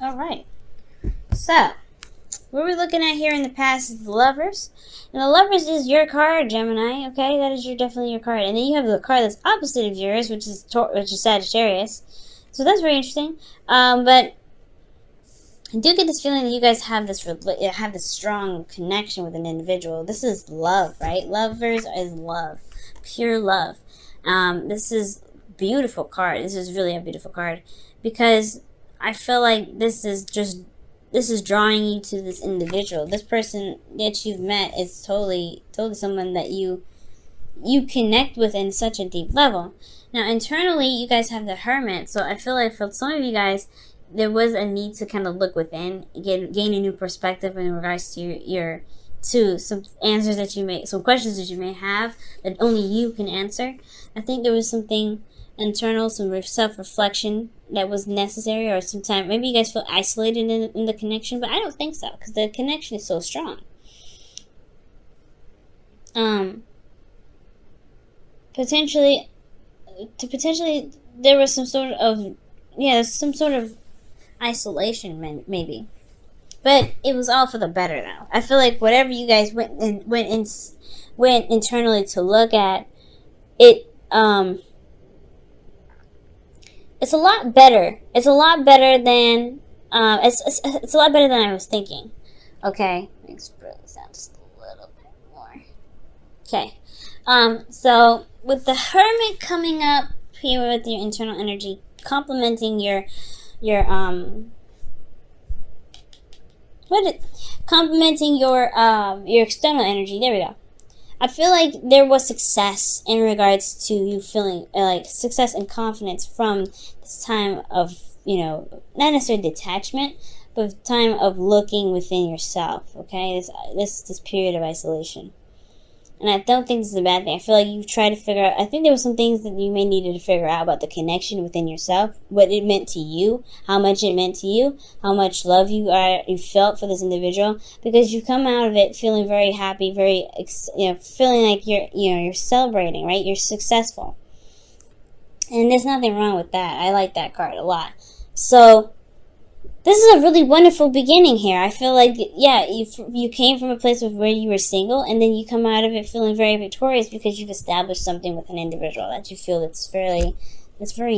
All right. So, what we're looking at here in the past is the Lovers. And the Lovers is your card, Gemini. Okay, that is definitely your card. And then you have the card that's opposite of yours, which is Sagittarius. So that's very interesting. But I do get this feeling that you guys have this strong connection with an individual. This is love, right? Lovers is love, pure love. This is beautiful card. This is really a beautiful card because I feel like this is drawing you to this individual. This person that you've met is totally someone that you connect with in such a deep level. Now, internally, you guys have the Hermit, so I feel like for some of you guys, there was a need to kind of look within, gain a new perspective in regards to some answers that you may, some questions that you may have that only you can answer. I think there was something internal, some self-reflection that was necessary, or sometimes maybe you guys feel isolated in the connection, but I don't think so, because the connection is so strong. Potentially there was some sort of isolation, maybe, but it was all for the better. Now I feel like whatever you guys went internally to look at it, it's a lot better. It's a lot better than it's a lot better than I was thinking. Okay, let me spread this out just a little bit more. Okay, so with the Hermit coming up here with your internal energy, complementing your external energy. There we go. I feel like there was success in regards to you feeling like success and confidence from this time of, not necessarily detachment, but time of looking within yourself. Okay, this period of isolation. And I don't think this is a bad thing. I feel like you try to figure out, I think there were some things that you may needed to figure out about the connection within yourself, what it meant to you, how much it meant to you, how much love you felt for this individual, because you come out of it feeling very happy, very, feeling like you're celebrating, right? You're successful. And there's nothing wrong with that. I like that card a lot. So, this is a really wonderful beginning here. I feel like, you came from a place of where you were single, and then you come out of it feeling very victorious because you've established something with an individual that you feel that's very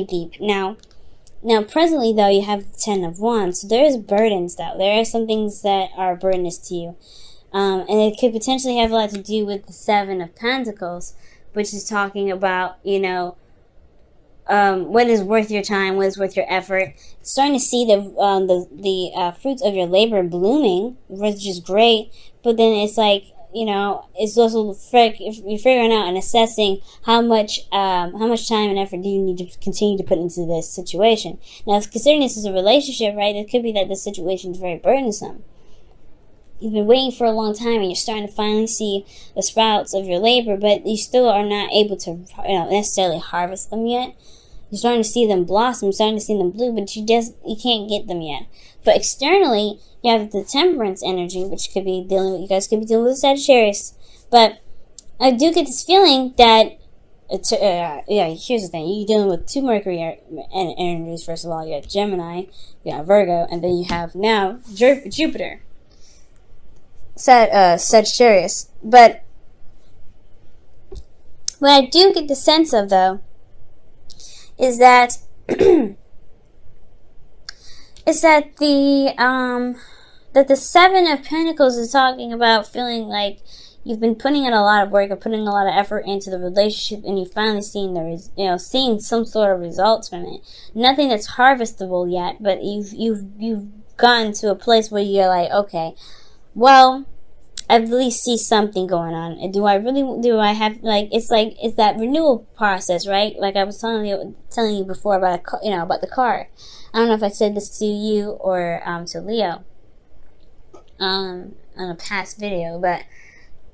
deep. Now, presently, though, you have the 10 of Wands. So there is burdens, though. There are some things that are burdens to you. And it could potentially have a lot to do with the 7 of Pentacles, which is talking about, what is worth your time, what is worth your effort. Starting to see the fruits of your labor blooming, which is great. But then it's like, it's also you're figuring out and assessing how much time and effort do you need to continue to put into this situation. Now, considering this is a relationship, right? It could be that this situation is very burdensome. You've been waiting for a long time, and you're starting to finally see the sprouts of your labor, but you still are not able to, necessarily harvest them yet. You're starting to see them blossom, starting to see them bloom, but you can't get them yet. But externally, you have the Temperance energy, which you guys could be dealing with Sagittarius. But I do get this feeling that, here's the thing. You're dealing with 2 Mercury energies, first of all. You have Gemini, you have Virgo, and then you have now Jupiter. Sagittarius. But what I do get the sense of, though, is that the 7 of Pentacles is talking about feeling like you've been putting in a lot of work or putting a lot of effort into the relationship, and you finally seeing seeing some sort of results from it. Nothing that's harvestable yet, but you've gotten to a place where you're like, okay, well, I at least see something going on. And do I have, it's that renewal process, right? Like I was telling you before about about the car. I don't know if I said this to you or to Leo on a past video, but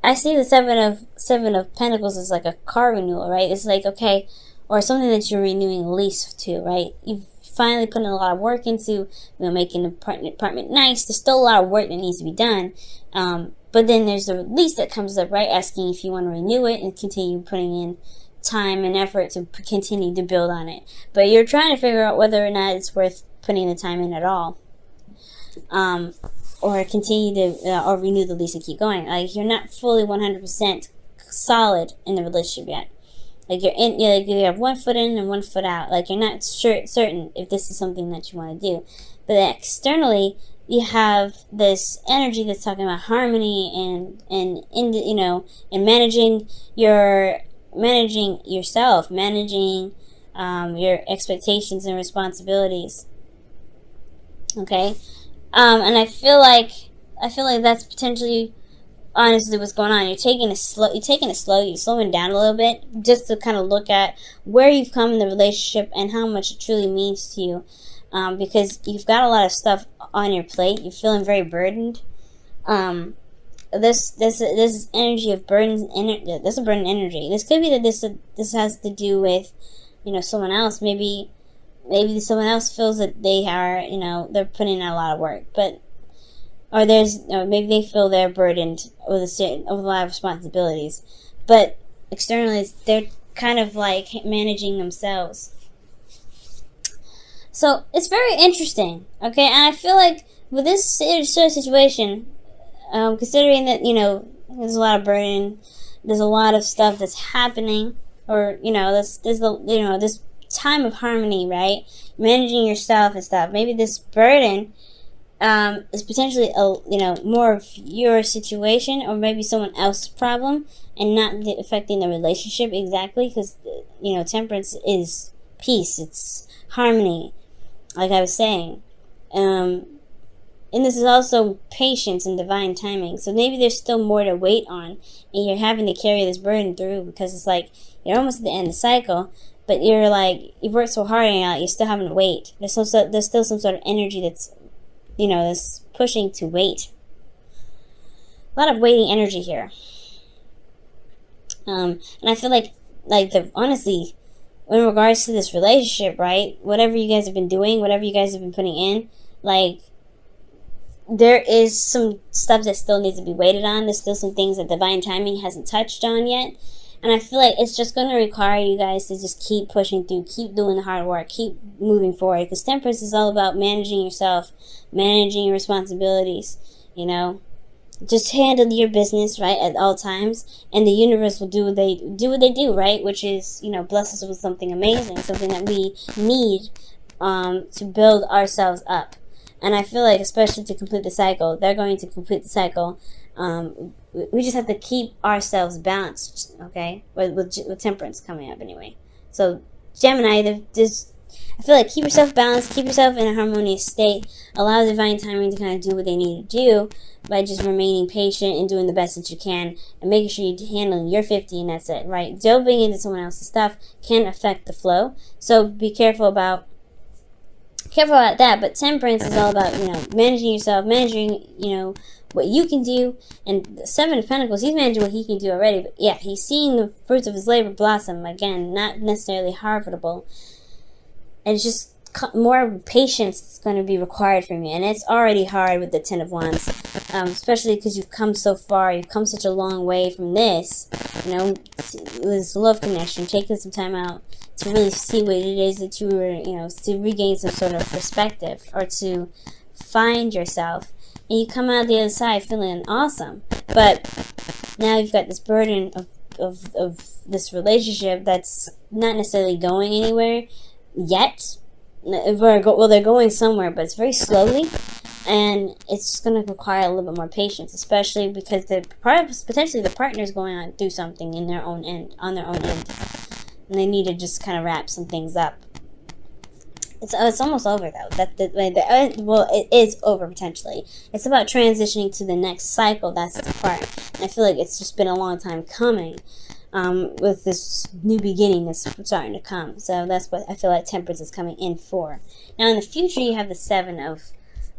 I see the 7 of Pentacles as like a car renewal, right? It's like, okay, or something that you're renewing a lease to, right? You've finally put in a lot of work into, making the apartment nice. There's still a lot of work that needs to be done. But then there's the lease that comes up, right? Asking if you want to renew it and continue putting in time and effort to continue to build on it. But you're trying to figure out whether or not it's worth putting the time in at all. or continue to, or renew the lease and keep going. Like, you're not fully 100% solid in the relationship yet. Like, you have 1 foot in and 1 foot out. Like, you're not certain if this is something that you want to do. But externally, you have this energy that's talking about harmony and managing yourself, managing your expectations and responsibilities. Okay, and I feel like that's potentially, honestly, what's going on. You're taking it slow. You're slowing down a little bit, just to kind of look at where you've come in the relationship and how much it truly means to you. Because you've got a lot of stuff on your plate. You're feeling very burdened. This energy of burden. This is a burden energy. This could be that this has to do with, someone else. Maybe someone else feels that they are, they're putting in a lot of work, or maybe they feel they're burdened with a lot of responsibilities, but externally they're kind of like managing themselves. So it's very interesting, okay? And I feel like with this sort of situation, considering that, there's a lot of burden, there's a lot of stuff that's happening, or, this time of harmony, right? Managing yourself and stuff. Maybe this burden is potentially more of your situation, or maybe someone else's problem, and not affecting the relationship exactly, because temperance is peace, it's harmony, like I was saying, and this is also patience and divine timing. So maybe there's still more to wait on, and you're having to carry this burden through, because it's like you're almost at the end of the cycle, but you've worked so hard and you're still having to wait. There's still some sort of energy that's that's pushing to wait. A lot of waiting energy here. And I feel like honestly, in regards to this relationship, right? Whatever you guys have been doing, whatever you guys have been putting in, there is some stuff that still needs to be waited on. There's still some things that divine timing hasn't touched on yet. And I feel like it's just going to require you guys to just keep pushing through, keep doing the hard work, keep moving forward. Because temperance is all about managing yourself, managing your responsibilities, Just handle your business, right, at all times. And the universe will do what they do, right? Which is, bless us with something amazing, something that we need to build ourselves up. And I feel like, especially to complete the cycle, they're going to complete the cycle. We just have to keep ourselves balanced, okay? With temperance coming up anyway. So, Gemini, I feel like keep yourself balanced, keep yourself in a harmonious state, allow divine timing to kind of do what they need to do by just remaining patient and doing the best that you can, and making sure you're handling your 50 and that's it, right? Delving into someone else's stuff can affect the flow, so be careful about that. But temperance is all about, managing yourself, managing, what you can do. And the 7 of Pentacles, he's managing what he can do already, but yeah, he's seeing the fruits of his labor blossom. Again, not necessarily harvestable, and it's just more patience is going to be required from you, and it's already hard with the 10 of Wands, especially because you've come so far, you've come such a long way from this, this love connection, taking some time out to really see what it is that you were, to regain some sort of perspective, or to find yourself, and you come out the other side feeling awesome. But now you've got this burden of this relationship that's not necessarily going anywhere yet. Well, they're going somewhere, but it's very slowly, and it's going to require a little bit more patience, especially because potentially the partner is going on through something on their own end, and they need to just kind of wrap some things up. It's almost over though. It is over potentially. It's about transitioning to the next cycle. That's the part, and I feel like it's just been a long time coming. With this new beginning that's starting to come. So that's what I feel like temperance is coming in for. Now in the future, you have the 7 of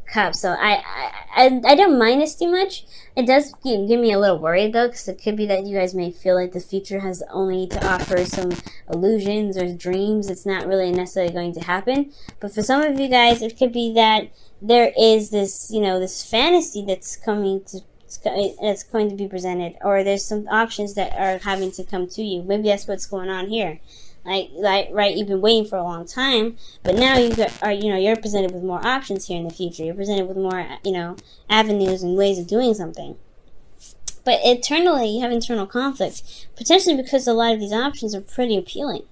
Cups. So I don't mind this too much. It does give me a little worried though, because it could be that you guys may feel like the future has only to offer some illusions or dreams. It's not really necessarily going to happen. But for some of you guys, it could be that there is this, this fantasy that's going to be presented, or there's some options that are having to come to you. Maybe that's what's going on here. Right, you've been waiting for a long time, but now you're presented with more options here in the future. You're presented with more, avenues and ways of doing something. But internally, you have internal conflict, potentially because a lot of these options are pretty appealing.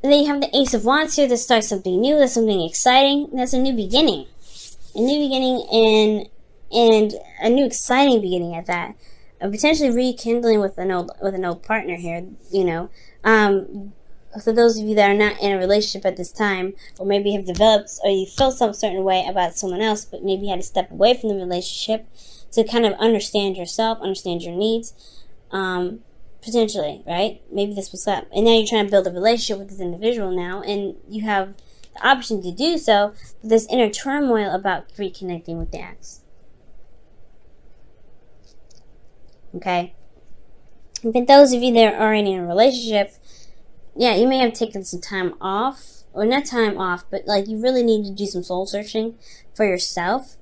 And then you have the Ace of Wands here to start something new. That's something exciting. That's a new beginning. A new beginning and a new exciting beginning at that. Potentially rekindling with an old partner here, For those of you that are not in a relationship at this time, or maybe have developed, or you felt some certain way about someone else, but maybe had to step away from the relationship to kind of understand yourself, understand your needs, potentially, right? Maybe this was up. And now you're trying to build a relationship with this individual now, and you have the option to do so, but there's inner turmoil about reconnecting with the ex. Okay? But those of you that are already in a relationship, yeah, you may have taken some time off, or not time off, but you really need to do some soul searching for yourself.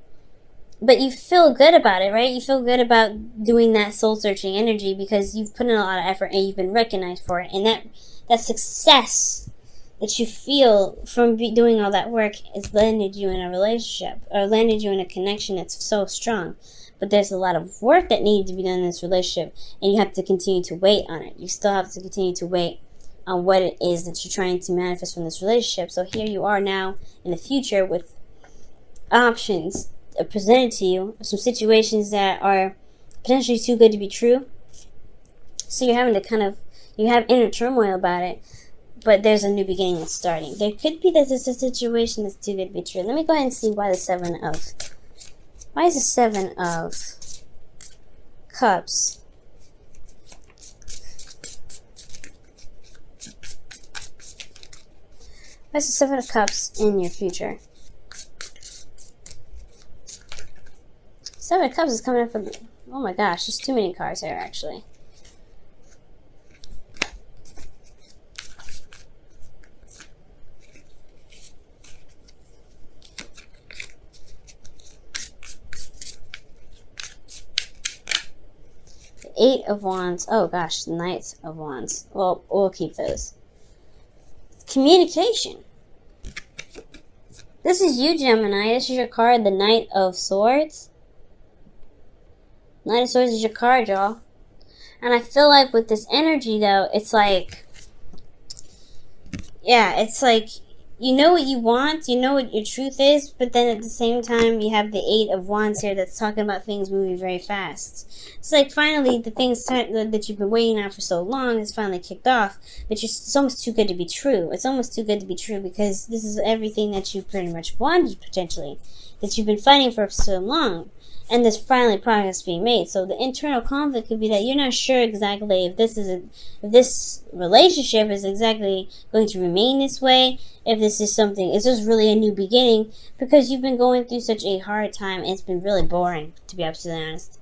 But you feel good about it, right? You feel good about doing that soul searching energy because you've put in a lot of effort and you've been recognized for it. And that success that you feel from doing all that work has landed you in a relationship, or landed you in a connection that's so strong. But there's a lot of work that needs to be done in this relationship, and you have to continue to wait on it. You still have to continue to wait on what it is that you're trying to manifest from this relationship. So here you are now in the future with options presented to you, some situations that are potentially too good to be true. So you're having to you have inner turmoil about it, but there's a new beginning that's starting. There could be that there's a situation that's too good to be true. Let me go ahead and see why is the Seven of Cups? Why is the Seven of Cups in your future? Seven of Cups is coming up from... Oh my gosh, there's too many cards here, actually. Eight of Wands. Oh gosh, Knight of Wands. Well, we'll keep those. Communication. This is you, Gemini. This is your card, the Knight of Swords. Knight of Swords is your card, y'all. And I feel like with this energy, though, it's you know what you want, you know what your truth is, but then at the same time, you have the Eight of Wands here that's talking about things moving very fast. It's finally the things that you've been waiting on for so long has finally kicked off, but it's almost too good to be true. It's almost too good to be true because this is everything that you pretty much wanted, potentially, that you've been fighting for so long. And there's finally progress being made. So the internal conflict could be that you're not sure exactly if this relationship is exactly going to remain this way, if this is really a new beginning, because you've been going through such a hard time, and it's been really boring, to be absolutely honest.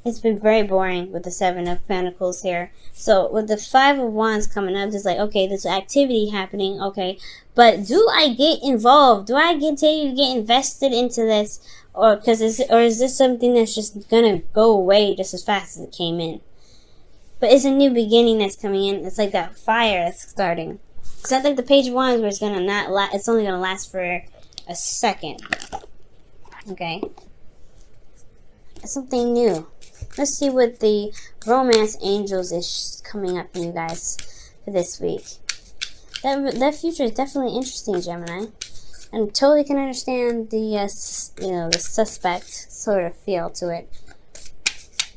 It's been very boring with the Seven of Pentacles here. So with the Five of Wands coming up, it's okay, there's activity happening, okay, but do I get involved? Do I continue to get invested into this? Or is this something that's just gonna go away just as fast as it came in? But it's a new beginning that's coming in. It's like that fire that's starting. It's not like the Page of Wands where it's gonna not last. It's only gonna last for a second. Okay, it's something new. Let's see what the Romance Angels is coming up for you guys for this week. That future is definitely interesting, Gemini. And totally can understand the suspect sort of feel to it.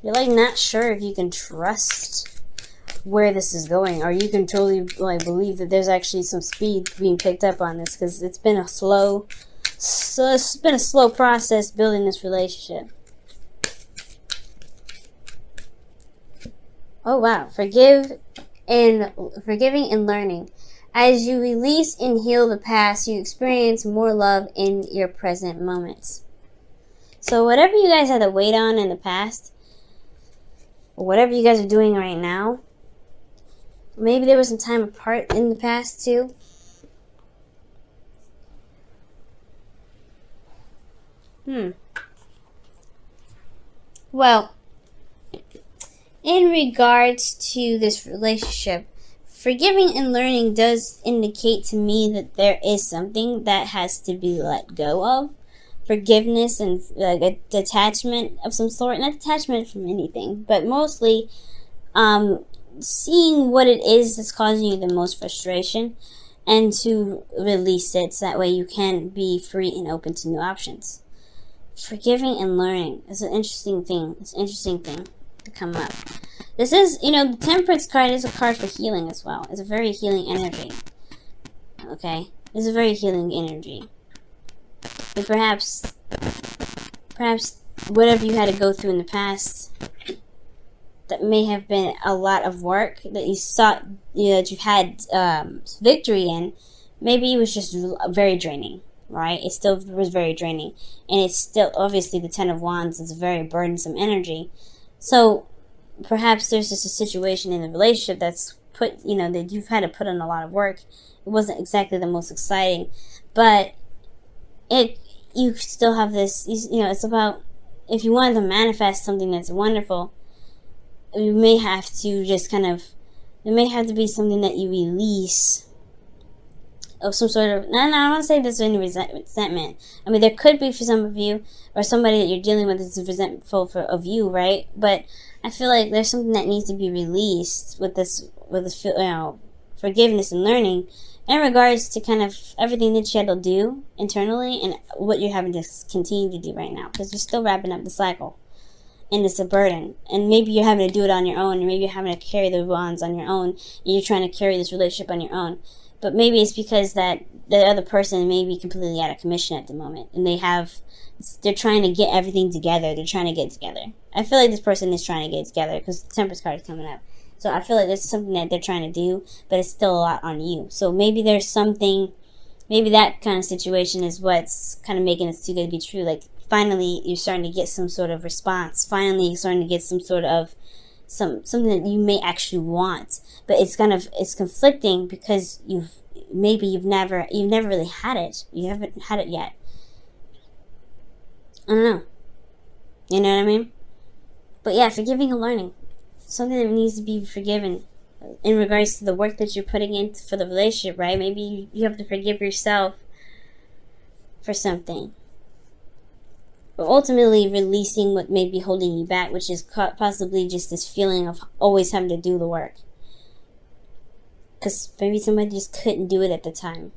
You're not sure if you can trust where this is going, or you can totally believe that there's actually some speed being picked up on this, because it's been a slow process building this relationship. Oh wow, forgiving and learning. As you release and heal the past, you experience more love in your present moments. So whatever you guys had to wait on in the past, or whatever you guys are doing right now, maybe there was some time apart in the past too. Well, in regards to this relationship, forgiving and learning does indicate to me that there is something that has to be let go of. Forgiveness and like a detachment of some sort. Not detachment from anything, but mostly seeing what it is that's causing you the most frustration and to release it so that way you can be free and open to new options. Forgiving and learning is an interesting thing. It's an interesting thing to come up. This is, the Temperance card is a card for healing as well. It's a very healing energy. Okay? It's a very healing energy. But perhaps whatever you had to go through in the past that may have been a lot of work that you sought, that you had victory in, maybe it was just very draining, right? It still was very draining. And it's still, obviously, the Ten of Wands is a very burdensome energy. So perhaps there's just a situation in the relationship that's that you've had to put in a lot of work. It wasn't exactly the most exciting, but you still have this, it's about, if you want to manifest something that's wonderful, you may have to just it may have to be something that you release of some sort of, I don't want to say there's any resentment. I mean, there could be for some of you, or somebody that you're dealing with is resentful of you, right? But I feel like there's something that needs to be released with this forgiveness and learning in regards to kind of everything that you had to do internally and what you're having to continue to do right now, because you're still wrapping up the cycle. And it's a burden. And maybe you're having to do it on your own, and maybe you're having to carry the wands on your own, and you're trying to carry this relationship on your own. But maybe it's because that the other person may be completely out of commission at the moment, and they're trying to get everything together. They're trying to get together. I feel like this person is trying to get together because the Temperance card is coming up. So I feel like there's something that they're trying to do, but it's still a lot on you. So maybe there's something, maybe that kind of situation is what's kind of making it too good to be true. Like, finally, you're starting to get some sort of response. Finally, you're starting to get some sort of something that you may actually want, but it's conflicting because you've never really had it. You haven't had it yet. I don't know. You know what I mean? But yeah, forgiving and learning. Something that needs to be forgiven in regards to the work that you're putting in for the relationship, right? Maybe you have to forgive yourself for something. But ultimately releasing what may be holding you back, which is possibly just this feeling of always having to do the work. Because maybe somebody just couldn't do it at the time.